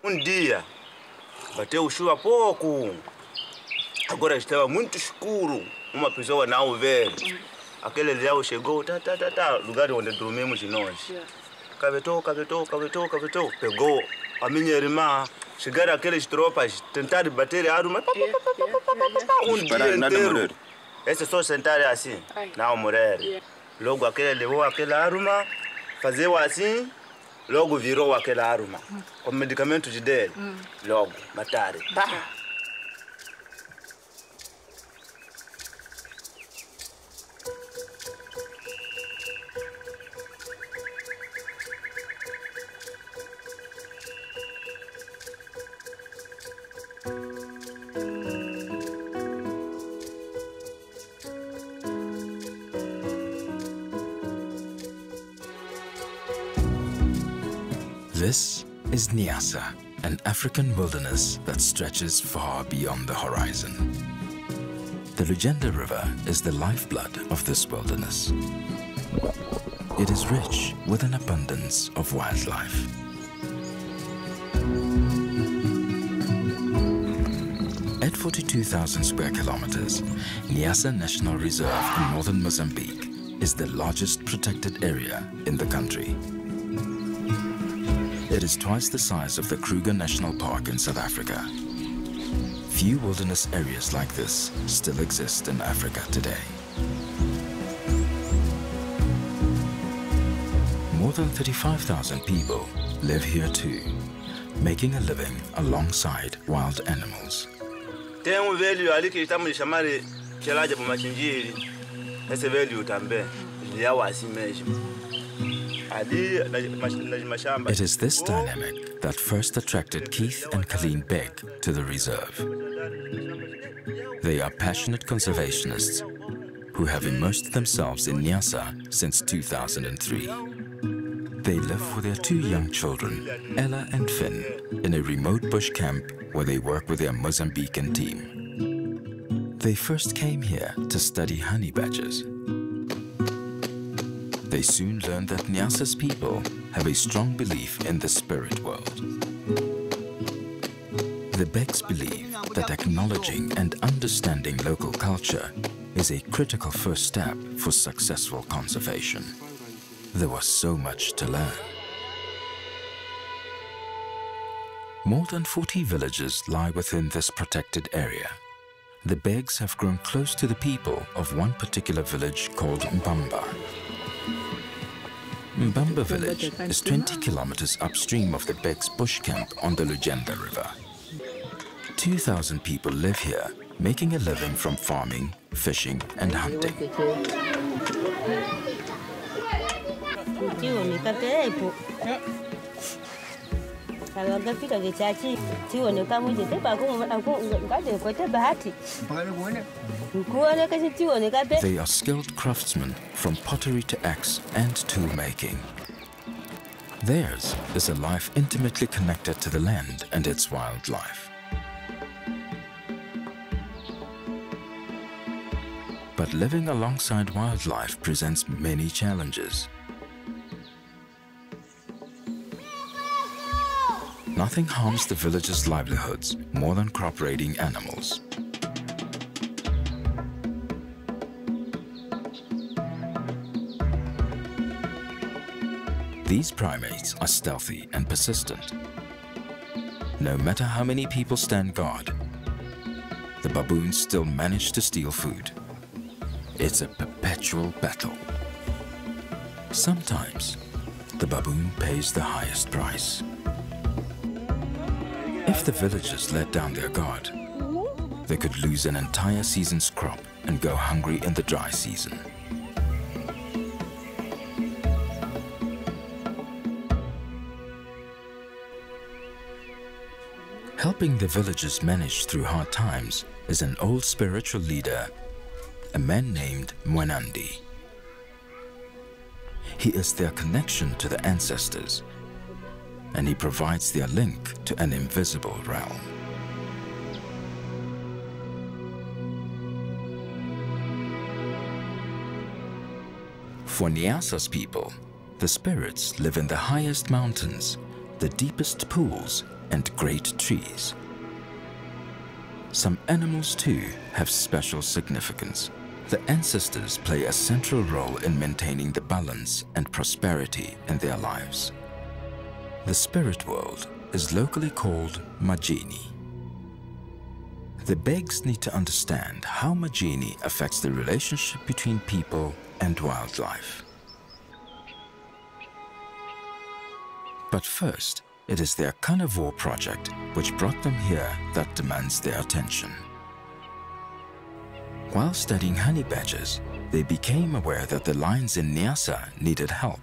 dia, bateu chuva pouco. Agora estava muito escuro. Uma pessoa não vê. Aquele leão chegou, lugar onde dormimos nós. Cavetou. Pegou a minha irmã. Chegaram aqueles tropas, tentaram bater a arma. Dia inteiro. Esse só sentar assim, não morrer. Logo aquele levou aquela arma, fazeu assim, logo virou aquela arma. Com medicamentos dele. Logo, mataram. This is Niassa, an African wilderness that stretches far beyond the horizon. The Lugenda River is the lifeblood of this wilderness. It is rich with an abundance of wildlife. At 42,000 square kilometers, Niassa National Reserve in northern Mozambique is the largest protected area in the country. It is twice the size of the Kruger National Park in South Africa. Few wilderness areas like this still exist in Africa today. More than 35,000 people live here too, making a living alongside wild animals. Tem velho ali que estamos chamando de chelaja para machinjiri. Esse velho também, ele é assim mesmo. It is this dynamic that first attracted Keith and Colleen Begg to the reserve. They are passionate conservationists who have immersed themselves in Niassa since 2003. They live with their two young children, Ella and Finn, in a remote bush camp where they work with their Mozambican team. They first came here to study honey badgers. They soon learned that Niassa's people have a strong belief in the spirit world. The Beggs believe that acknowledging and understanding local culture is a critical first step for successful conservation. There was so much to learn. More than 40 villages lie within this protected area. The Beggs have grown close to the people of one particular village called Mbamba. Mbamba village is 20 kilometers upstream of the Beggs bush camp on the Lugenda River. 2,000 people live here, making a living from farming, fishing and hunting. They are skilled craftsmen from pottery to axe and tool making. Theirs is a life intimately connected to the land and its wildlife. But living alongside wildlife presents many challenges. Nothing harms the villagers' livelihoods more than crop raiding animals. These primates are stealthy and persistent. No matter how many people stand guard, the baboons still manage to steal food. It's a perpetual battle. Sometimes, the baboon pays the highest price. If the villagers let down their guard, they could lose an entire season's crop and go hungry in the dry season. Helping the villagers manage through hard times is an old spiritual leader, a man named Mwanandi. He is their connection to the ancestors, and he provides their link to an invisible realm. For Niassa's people, the spirits live in the highest mountains, the deepest pools, and great trees. Some animals too have special significance. The ancestors play a central role in maintaining the balance and prosperity in their lives. The spirit world is locally called Majini. The Beggs need to understand how Majini affects the relationship between people and wildlife. But first, it is their carnivore project which brought them here that demands their attention. While studying honey badgers, they became aware that the lions in Niassa needed help.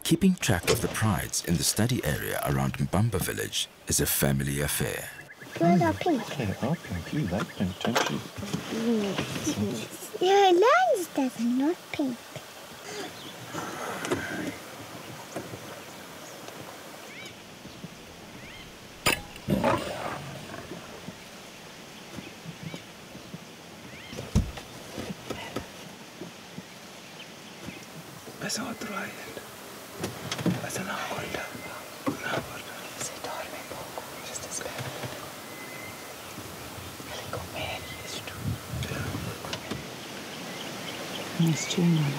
Keeping track of the prides in the study area around Mbamba village is a family affair. Yours are pink. Okay, are pink. You like pink, don't you? Your lines does not pink. Best I'll try it. Basta na acorda. Na acorda. Se dorme pouco. Just as bad. Ele come isto. Isto não.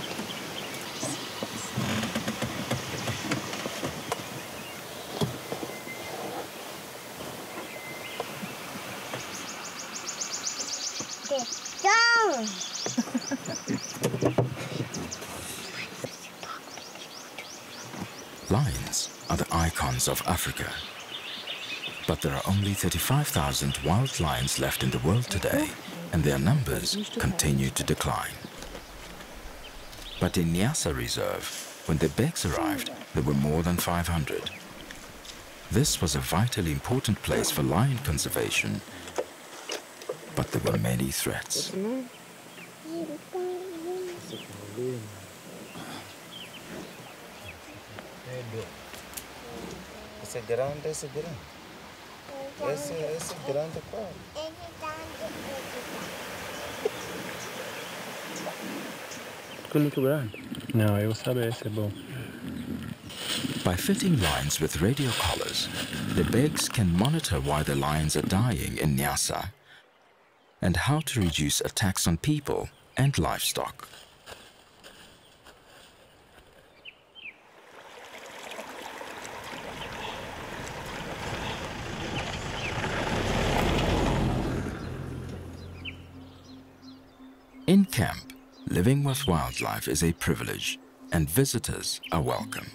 Lions are the icons of Africa. But there are only 35,000 wild lions left in the world today, and their numbers continue to decline. But in Niassa Reserve, when the Beggs arrived, there were more than 500. This was a vitally important place for lion conservation, but there were many threats. Esse grande, esse grande. Esse grande qual? Ficou muito grande. Não, eu sabe esse é bom. By fitting lions with radio collars, the Beggs can monitor why the lions are dying in Niassa and how to reduce attacks on people and livestock. In camp, living with wildlife is a privilege, and visitors are welcome.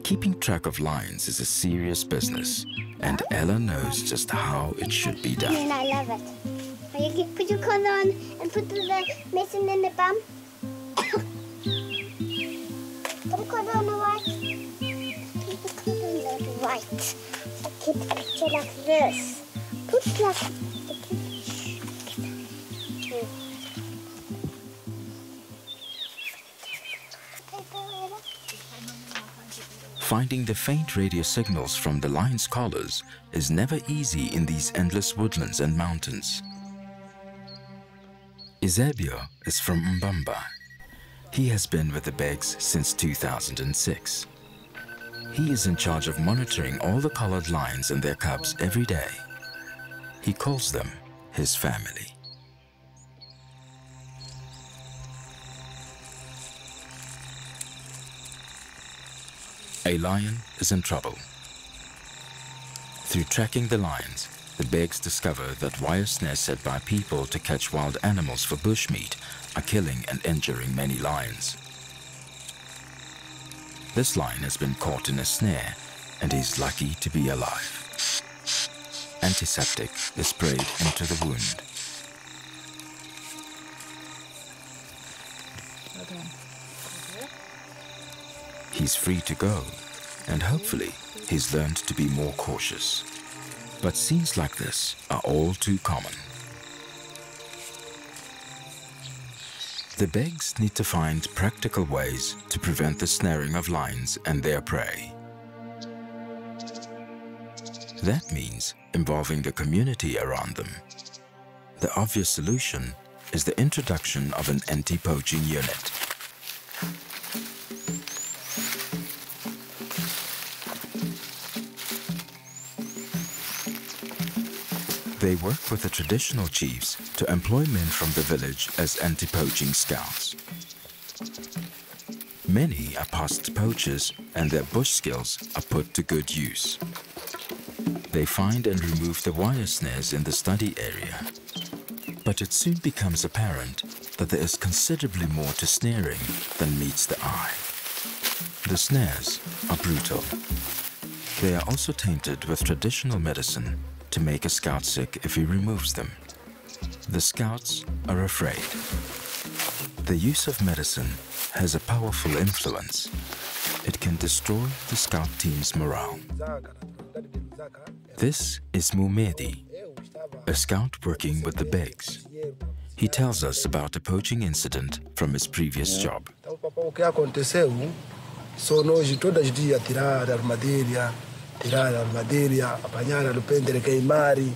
Keeping track of lions is a serious business, and Ella knows just how it should be done. And I love it. Put your collar on and put the mason in the bum. Put the collar on the right. Put the collar on the right. Keep the picture like this. Put like the picture. Finding the faint radio signals from the lion's collars is never easy in these endless woodlands and mountains. Eusebio is from Mbamba. He has been with the Beggs since 2006. He is in charge of monitoring all the collared lions and their cubs every day. He calls them his family. A lion is in trouble. Through tracking the lions, the Beggs discover that wire snares set by people to catch wild animals for bushmeat are killing and injuring many lions. This lion has been caught in a snare and is lucky to be alive. Antiseptic is sprayed into the wound. He's free to go, and hopefully he's learned to be more cautious. But scenes like this are all too common. The Beggs need to find practical ways to prevent the snaring of lions and their prey. That means involving the community around them. The obvious solution is the introduction of an anti-poaching unit. They work with the traditional chiefs to employ men from the village as anti-poaching scouts. Many are past poachers and their bush skills are put to good use. They find and remove the wire snares in the study area. But it soon becomes apparent that there is considerably more to snaring than meets the eye. The snares are brutal. They are also tainted with traditional medicine to make a scout sick if he removes them. The scouts are afraid. The use of medicine has a powerful influence. It can destroy the scout team's morale. This is Mumedi, a scout working with the Beggs. He tells us about a poaching incident from his previous job. Tirare armadilha, apanhar a dependere queimari,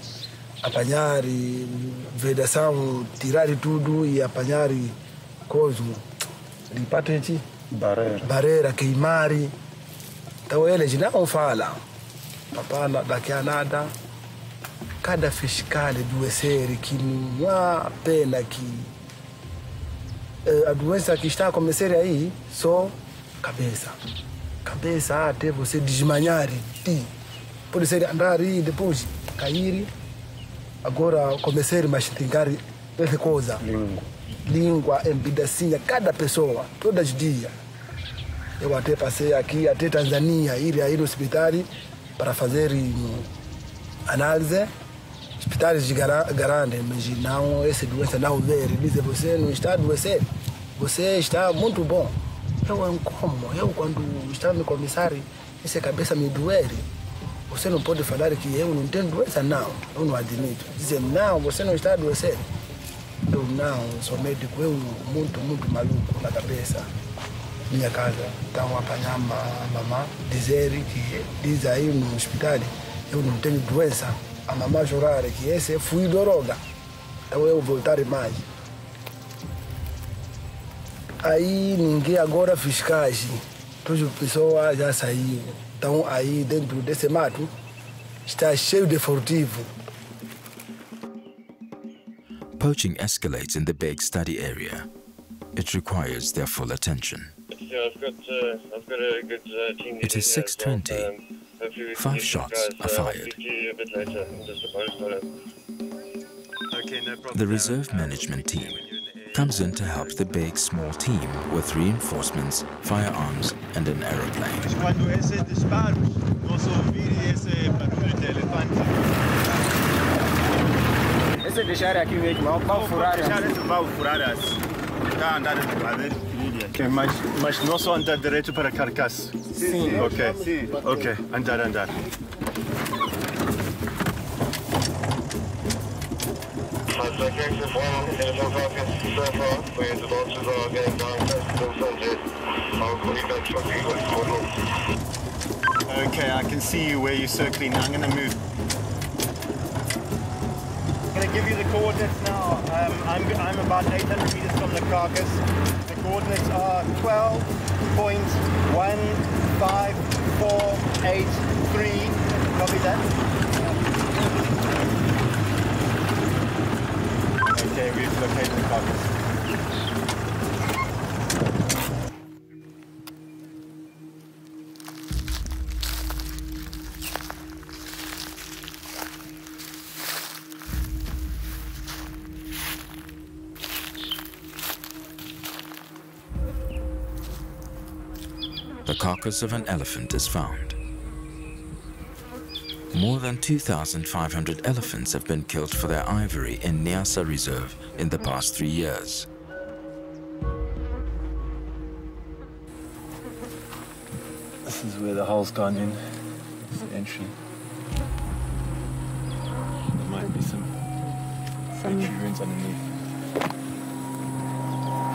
apanhar vedação, tirar tudo e apanhar coisa, de patente, barreira, queimari. Então eles não falam. Papá daqui a nada, cada fiscal adoecer que não há pena que a doença que está a começar aí só cabeça. Cabeça até você desmanhar, pode ser andar e depois cair, agora começar a mastigar essa coisa. Língua em pedacinha, cada pessoa, todos os dias. Eu até passei aqui, até Tanzânia, ir aí no hospital para fazer análise. Hospitais garantem, mas não, essa doença não veio. Dizem, você não está adoecendo, você está muito bom. Eu como, quando está me começar, essa cabeça me doer. Você não pode falar que eu não tenho doença, não. Eu não admito. Dizem, não, você não está adoecendo. Eu não, sou médico, eu muito maluco na cabeça. Minha casa, então apanhar a mamãe, diz aí no hospital, eu não tenho doença. A mamãe chorar que esse fui droga. Então eu voltar mais. Aí ninguém agora fiscais, todas as pessoas já saíram. Então aí dentro desse mato está cheio de furtivo. Poaching escalates in the Begg study area. It requires their full attention. I've got a good team. It is 6:20. 5 shots are fired. The reserve management team comes in to help the Begg small team with reinforcements, firearms, and an aeroplane. Quando esse disparos, nós ouvimos esse barulho de elefante. Esse deixar aqui mesmo, vamos furar. Deixar esse vão furar está andando de madeira. Okay, mas não só andar direto para carcaça. Sim. Ok, andar. Okay, I can see you where you're circling. Now I'm going to move. I'm going to give you the coordinates now. I'm about 800 meters from the carcass. The coordinates are 12.15483. Copy that? Okay, we've located the carcass. The carcass of an elephant is found. More than 2,500 elephants have been killed for their ivory in Niassa Reserve in the past 3 years. This is where the hole's gone in. It's the entry. There might be some ruins underneath.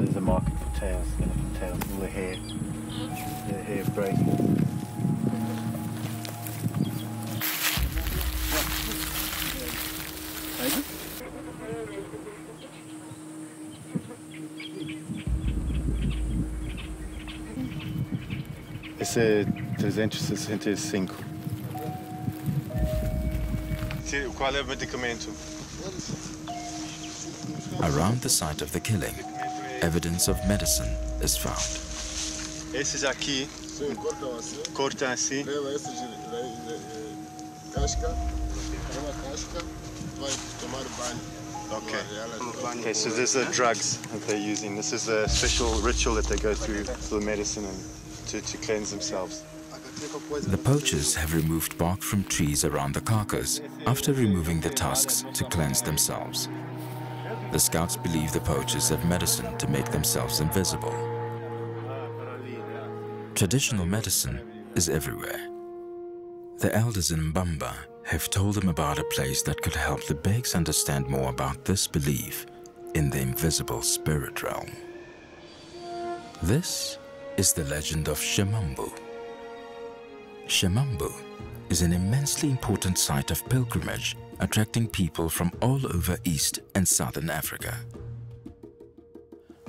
There's a market for tails, elephant tails, all the hair breaking. Esse 365. Qual é o medicamento? Around the site of the killing, evidence of medicine is found. Esses aqui cortam assim. Leva essa casca, leva a casca, vai tomar banho. Okay, so these are drugs that they're using. This is a special ritual that they go through for the medicine and to cleanse themselves. The poachers have removed bark from trees around the carcass after removing the tusks to cleanse themselves. The scouts believe the poachers have medicine to make themselves invisible. Traditional medicine is everywhere. The elders in Mbamba have told them about a place that could help the Beggs understand more about this belief in the invisible spirit realm. This is the legend of Chemambo. Chemambo is an immensely important site of pilgrimage, attracting people from all over East and Southern Africa.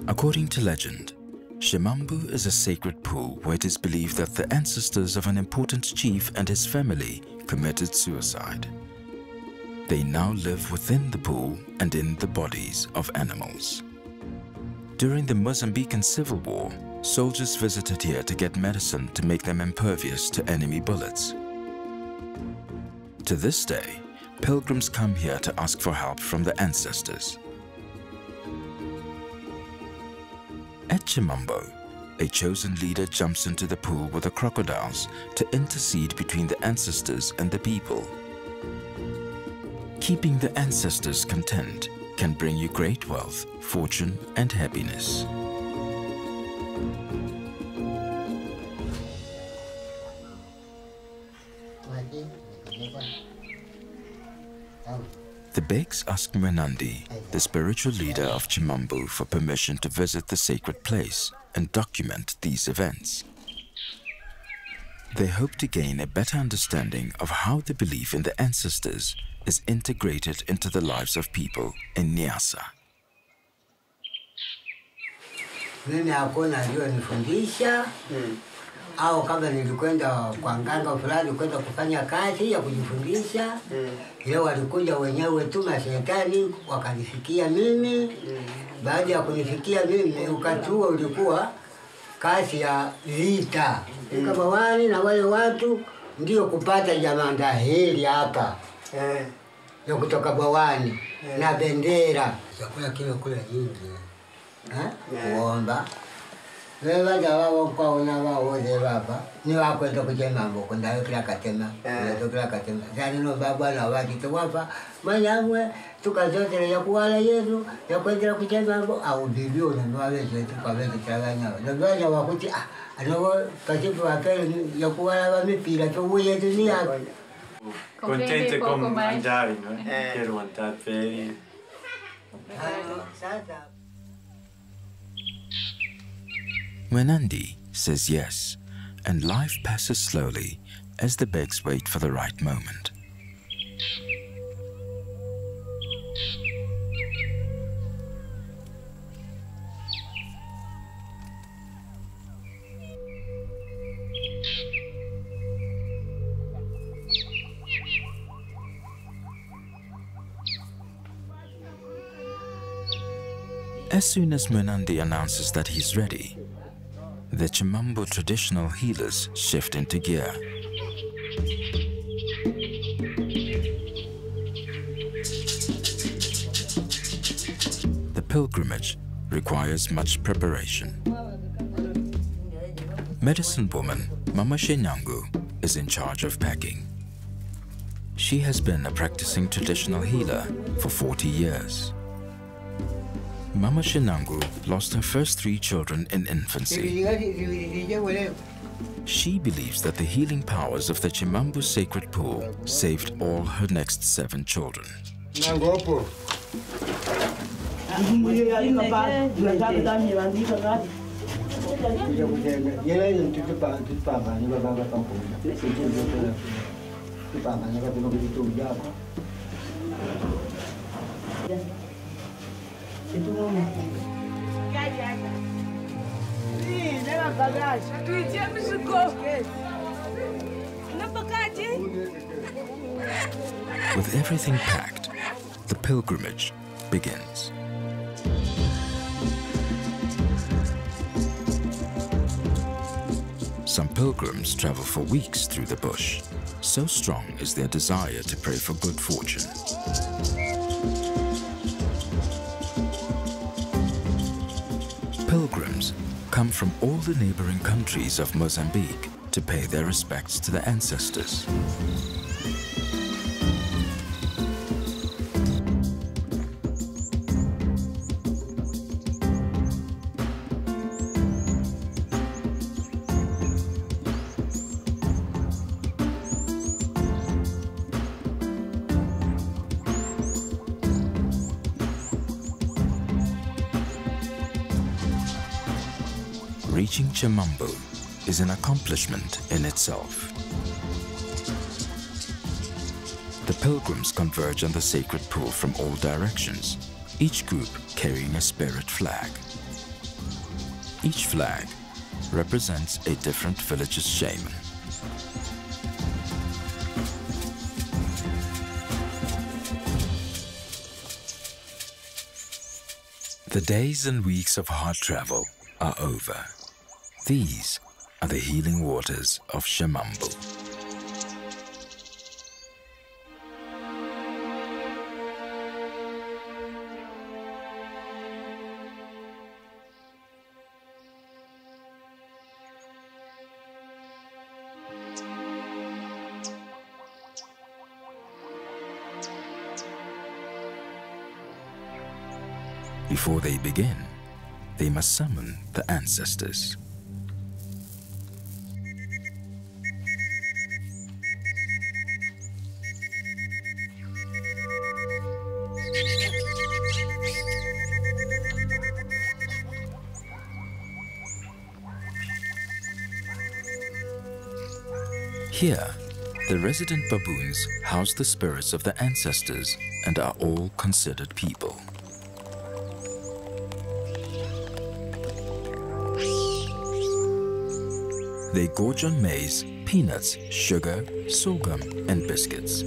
According to legend, Chemambo is a sacred pool where it is believed that the ancestors of an important chief and his family committed suicide. They now live within the pool and in the bodies of animals. During the Mozambican Civil War, soldiers visited here to get medicine to make them impervious to enemy bullets. To this day, pilgrims come here to ask for help from the ancestors. At Chemambo, a chosen leader jumps into the pool with the crocodiles to intercede between the ancestors and the people. Keeping the ancestors content can bring you great wealth, fortune, and happiness. The Beggs ask Mwenandi, the spiritual leader of Chemambo, for permission to visit the sacred place and document these events. They hope to gain a better understanding of how the belief in the ancestors is integrated into the lives of people in Niassa. Mimi hakuna aliyonifundisha au kama nilikwenda kwa nganga fulani kwenda kufanya kazi ya kujifundisha, leo walikuja wenyewe tu mashetani wakanifikia mimi. Baada ya kunifikia mimi, wakati huo ulikuwa kazi ya vita kama wale na wale watu ndio kupata jamanda hili hapa ya kutoka bwawani na bendera chakula kile kule nyingi kuomba wewe jawabu kwa una wao baba ni wakwenda kuchemambo kwenda kila katema kila katema jana no baba na watu tuwapa manyamwe tukazote ya kuwala yetu ya kwenda kuchemambo au bibio na wale zetu kwa vile changanya na wale wakuti ano katibu apele ya kuwala wa mipira tu yetu ni hapo contente con mangiare, no? Quiero mangiare per Mwenandi says yes, and life passes slowly as the Beggs wait for the right moment. As soon as Mwenandi announces that he's ready, the Chemambo traditional healers shift into gear. The pilgrimage requires much preparation. Medicine woman Mama Shenyangu is in charge of packing. She has been a practicing traditional healer for 40 years. Mama Shenyangu lost her first 3 children in infancy. She believes that the healing powers of the Chemambo sacred pool saved all her next 7 children. With everything packed, the pilgrimage begins. Some pilgrims travel for weeks through the bush. So strong is their desire to pray for good fortune. Pilgrims come from all the neighboring countries of Mozambique to pay their respects to the ancestors. Reaching Chemambo is an accomplishment in itself. The pilgrims converge on the sacred pool from all directions, each group carrying a spirit flag. Each flag represents a different village's shaman. The days and weeks of hard travel are over. These are the healing waters of Chemambo. Before they begin, they must summon the ancestors. Here, the resident baboons house the spirits of the ancestors and are all considered people. They gorge on maize, peanuts, sugar, sorghum, and biscuits.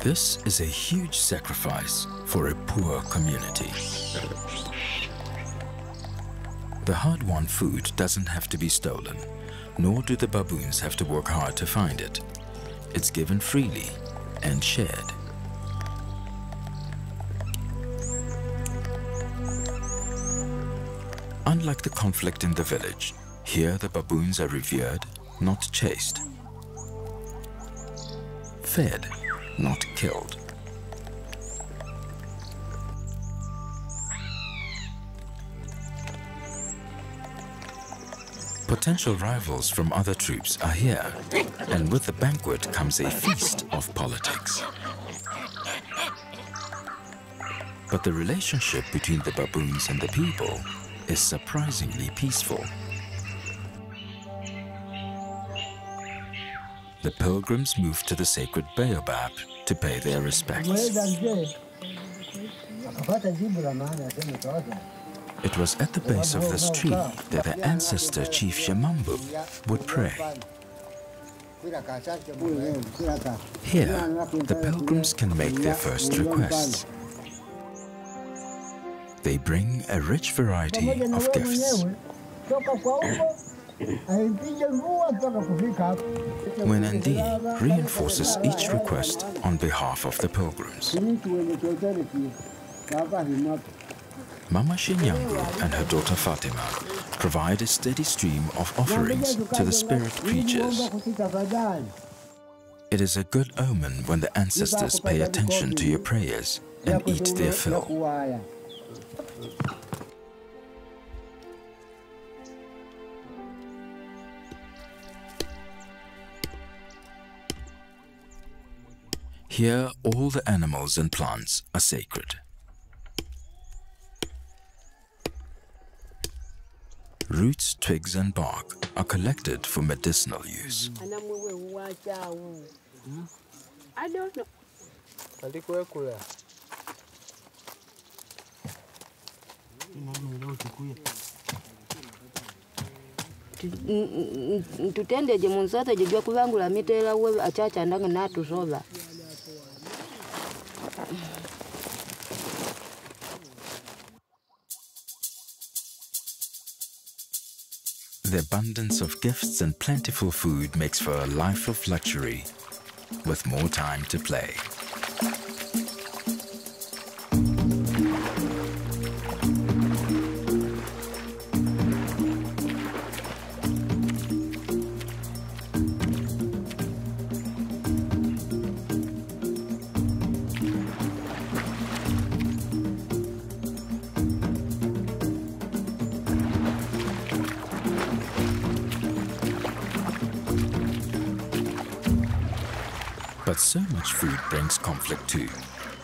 This is a huge sacrifice for a poor community. The hard-won food doesn't have to be stolen, nor do the baboons have to work hard to find it. It's given freely and shared. Unlike the conflict in the village, here the baboons are revered, not chased. Fed, not killed. Potential rivals from other troops are here, and with the banquet comes a feast of politics. But the relationship between the baboons and the people is surprisingly peaceful. The pilgrims move to the sacred baobab to pay their respects. It was at the base of this tree that the ancestor chief Chemambo would pray. Here, the pilgrims can make their first requests. They bring a rich variety of gifts. Wenandi reinforces each request on behalf of the pilgrims. Mama Shinyangu and her daughter Fatima provide a steady stream of offerings to the spirit creatures. It is a good omen when the ancestors pay attention to your prayers and eat their fill. Here, all the animals and plants are sacred. Roots, twigs, and bark are collected for medicinal use. I don't know. Tutendeje munzata jijwa kubangula mitela we achacha ndanga natusoba. The abundance of gifts and plentiful food makes for a life of luxury, with more time to play. But so much food brings conflict too,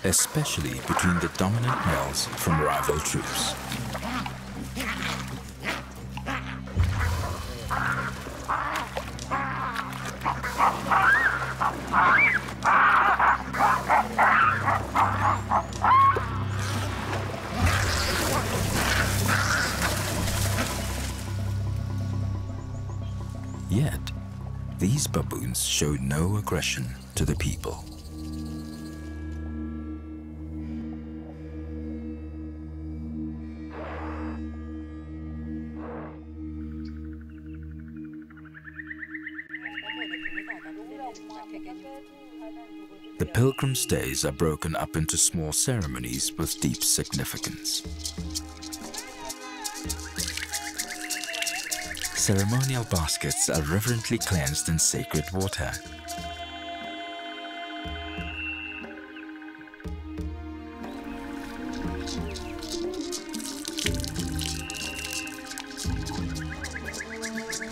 especially between the dominant males from rival troops. Yet, these baboons showed no aggression to the people. The pilgrims' days are broken up into small ceremonies with deep significance. Ceremonial baskets are reverently cleansed in sacred water.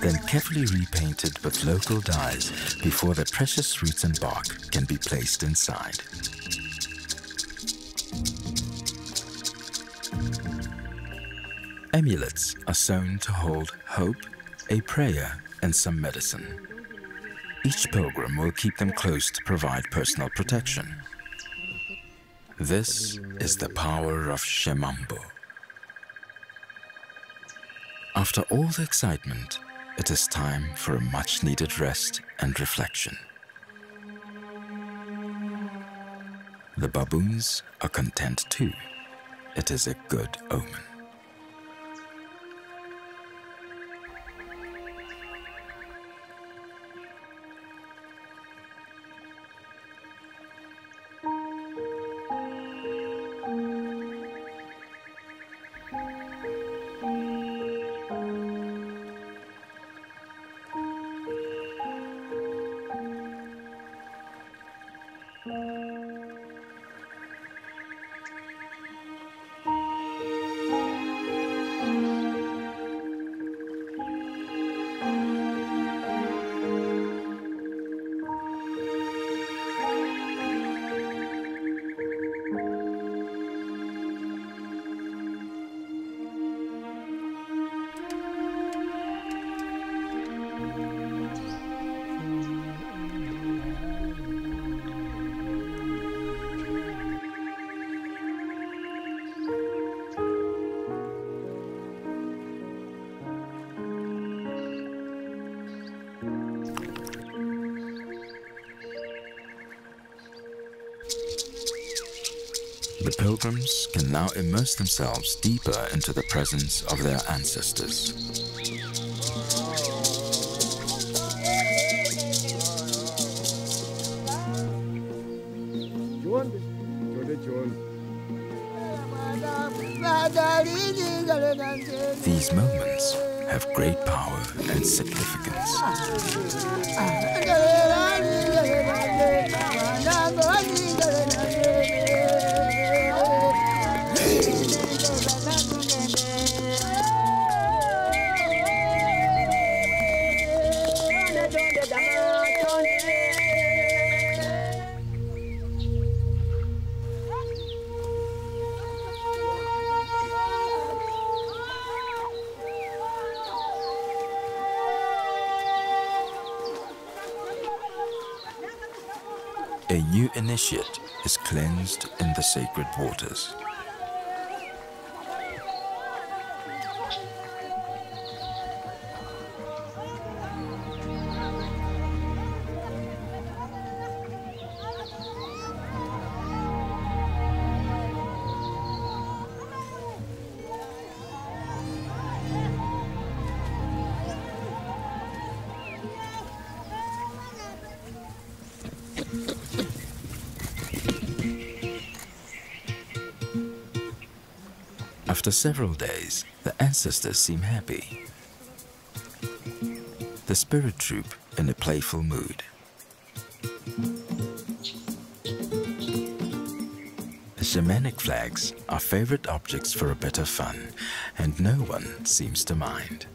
Then carefully repainted with local dyes before the precious roots and bark can be placed inside. Amulets are sewn to hold hope, a prayer, and some medicine. Each pilgrim will keep them close to provide personal protection. This is the power of Chemambo. After all the excitement, it is time for a much-needed rest and reflection. The baboons are content too. It is a good omen. The pilgrims can now immerse themselves deeper into the presence of their ancestors. These moments have great power and significance. a new initiate is cleansed in the sacred waters. After several days, the ancestors seem happy. The spirit troop in a playful mood. The shamanic flags are favorite objects for a bit of fun, and no one seems to mind.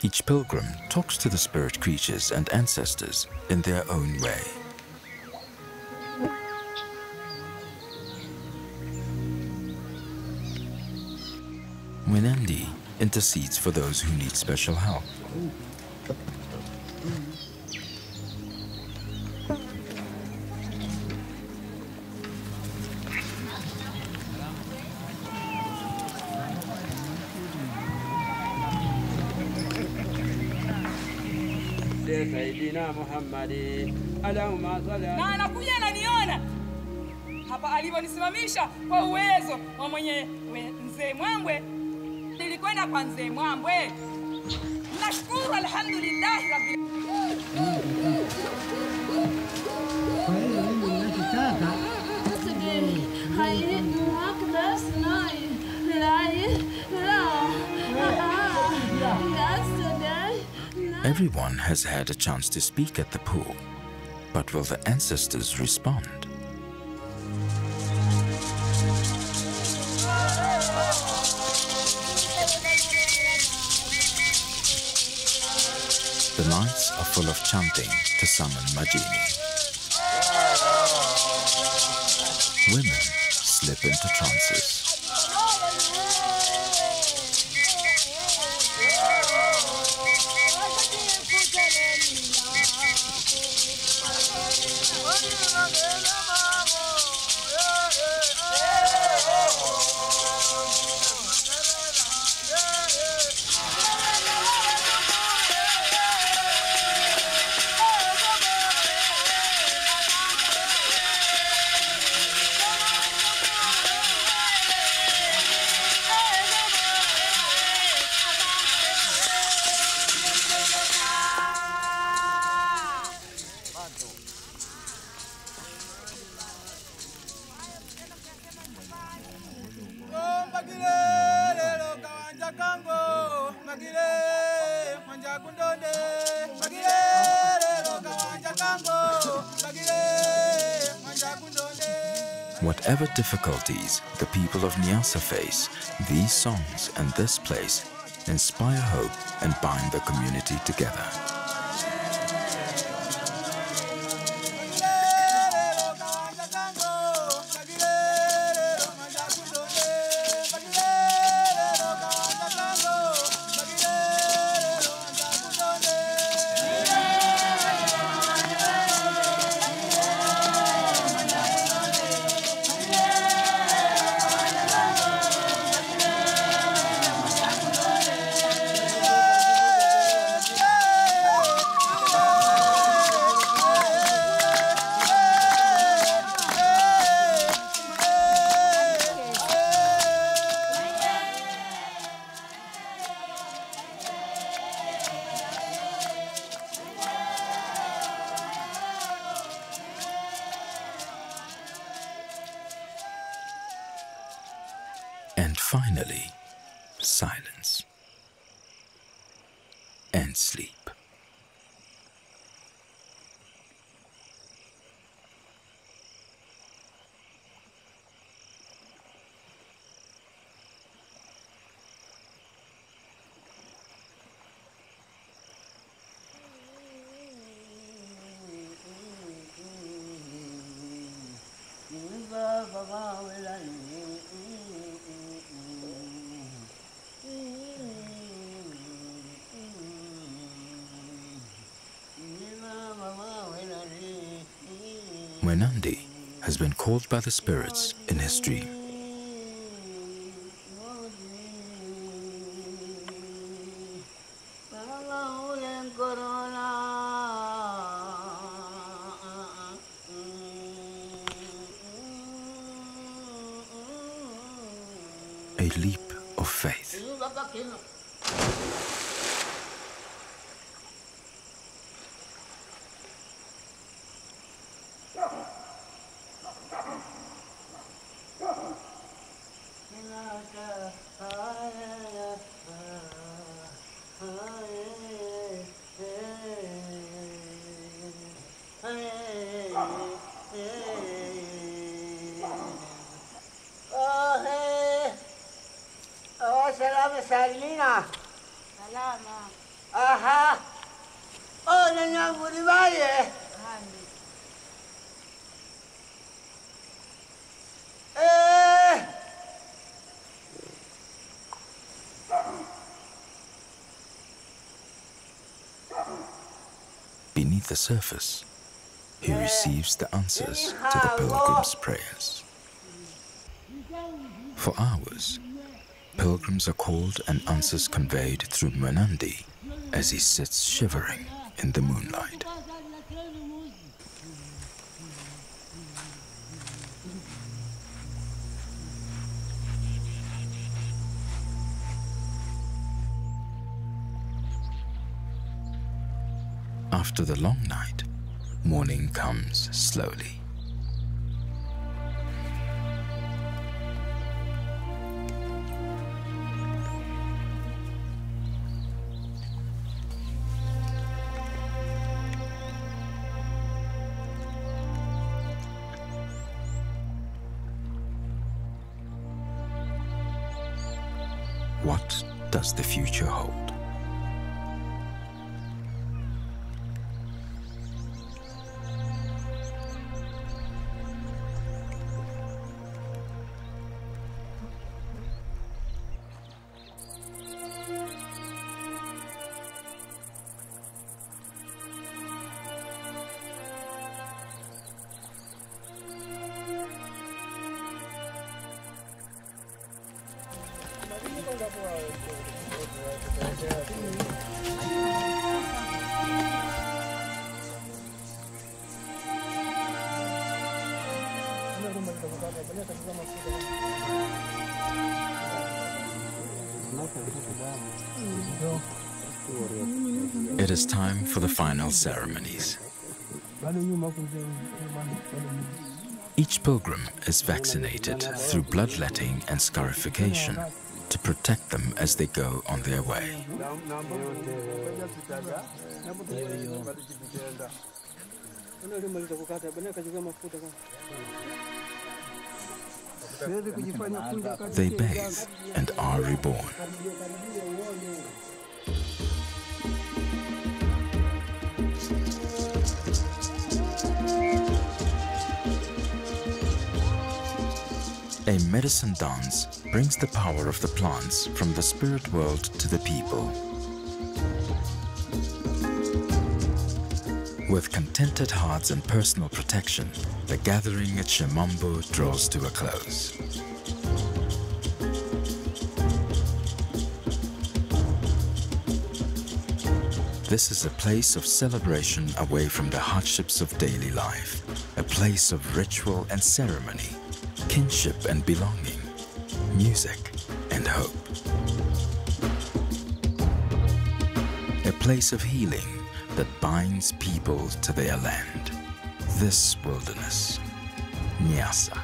Each pilgrim talks to the spirit creatures and ancestors in their own way. Winandi intercedes for those who need special help. Na anakuja ananiona hapa alivyonisimamisha kwa uwezo wa mwenye mzee Mwambwe. Nilikwenda kwa mzee Mwambwe. Nashukuru, alhamdulillah rabbil Everyone has had a chance to speak at the pool, but will the ancestors respond? The nights are full of chanting to summon Majini. Women slip into trances. Whatever difficulties the people of Niassa face, these songs and this place inspire hope and bind the community together. finally, silence and sleep. Mwenandi has been called by the spirits in his dream. A leap of faith. Salina. Salama. Aha. Oh, nanya Bulibaye. Beneath the surface, he receives the answers to the pilgrims' prayers. For hours, pilgrims are called and answers conveyed through Mwenandi as he sits shivering in the moonlight. After the long night, morning comes slowly. What does the future hold? It is time for the final ceremonies. Each pilgrim is vaccinated through bloodletting and scarification to protect them as they go on their way. They bathe and are reborn. A medicine dance brings the power of the plants from the spirit world to the people. With contented hearts and personal protection, the gathering at Chemambo draws to a close. This is a place of celebration away from the hardships of daily life, a place of ritual and ceremony, kinship and belonging, music and hope. A place of healing that binds people to their land, this wilderness, Niassa.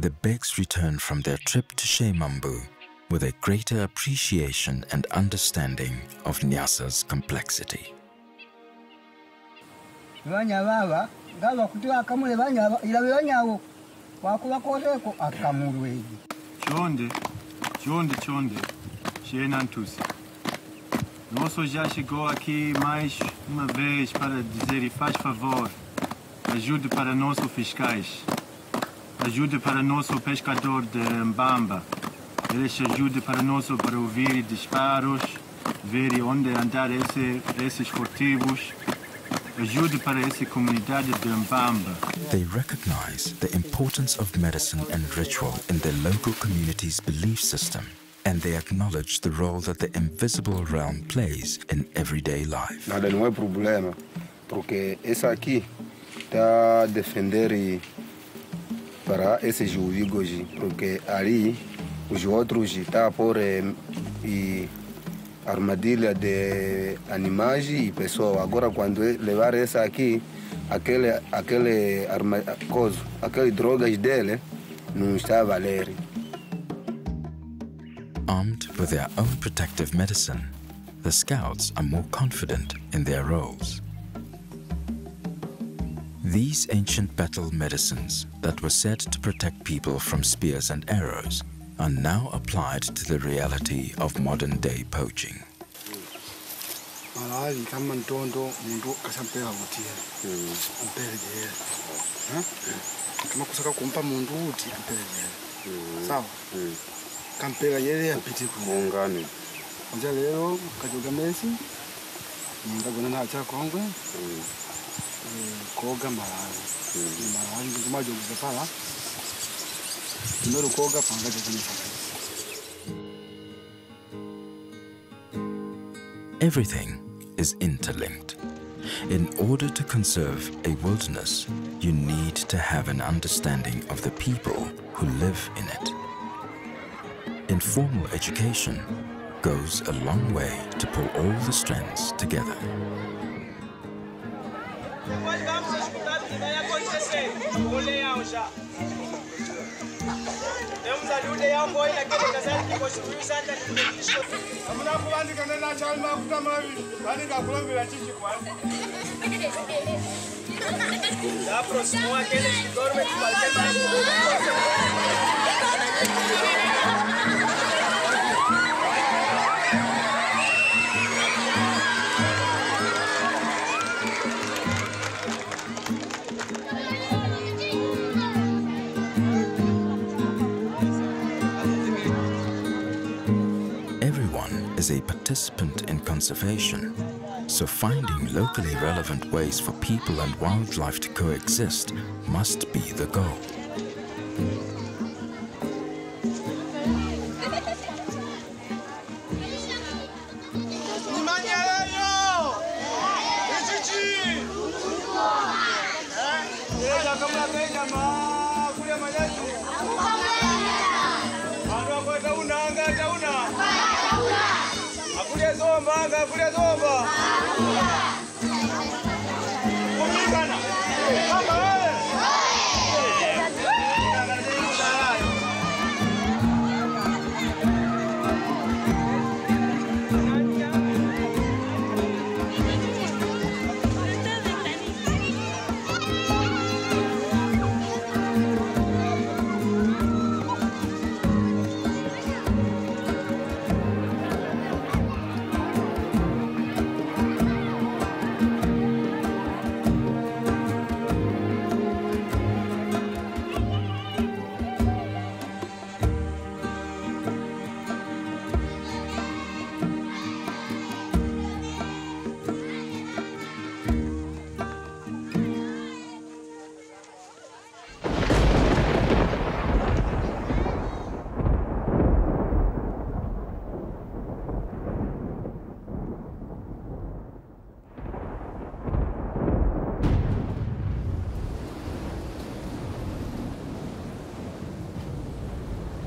the Beggs return from their trip to Chemambo with a greater appreciation and understanding of Niassa's complexity. Chonde, Xenantusi. Nosso já chegou aqui mais uma vez para dizer e faz favor, ajude para nossos fiscais, ajude para nosso pescador de Mbamba, eles ajude para nosso para ouvir disparos, ver onde andar esses furtivos, ajude para essa comunidade de Mbamba. They recognize the importance of medicine and ritual in their local community's belief system, and they acknowledge the role that the invisible realm plays in everyday life. Nada não é problema, porque essa aqui está defender para esses jovens, porque ali os outros estão por armadilha de animais e pessoas. Agora quando levar essa aqui, aquele drogas dele não está a valer. Armed with their own protective medicine, the scouts are more confident in their roles. These ancient battle medicines that were said to protect people from spears and arrows are now applied to the reality of modern-day poaching. Kampela yele yapiti kuungane. Anja leo kajoga mesi. Ngagona na cha kongwe. Koga malali. Malali kumajoga pala. Ndoro koga panga Everything is interlinked. In order to conserve a wilderness, you need to have an understanding of the people who live in it. Informal education goes a long way to pull all the strands together. Everyone is a participant in conservation, so finding locally relevant ways for people and wildlife to coexist must be the goal.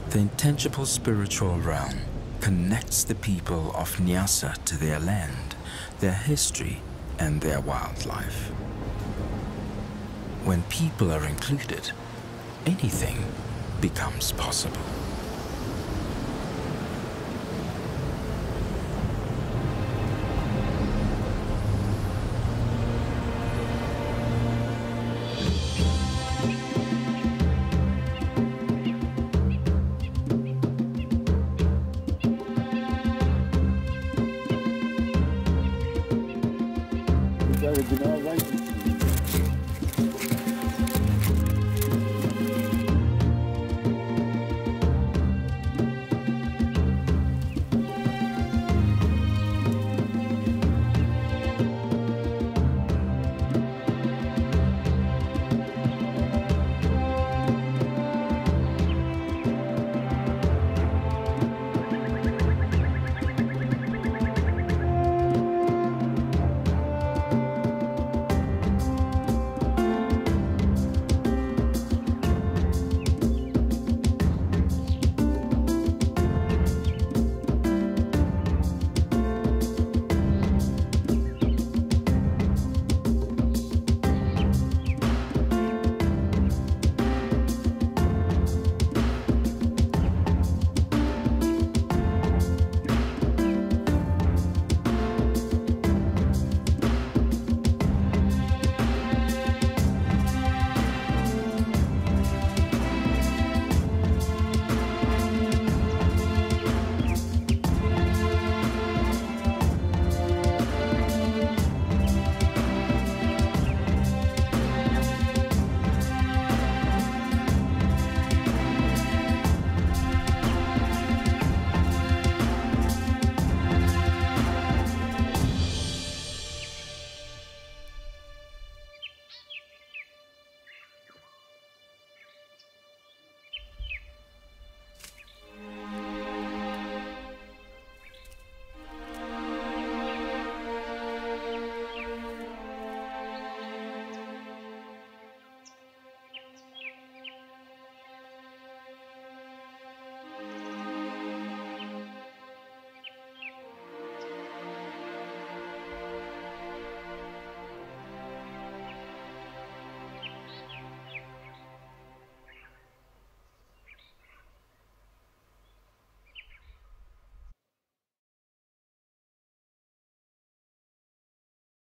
The intangible spiritual realm connects the people of Niassa to their land, their history, and their wildlife. When people are included, anything becomes possible.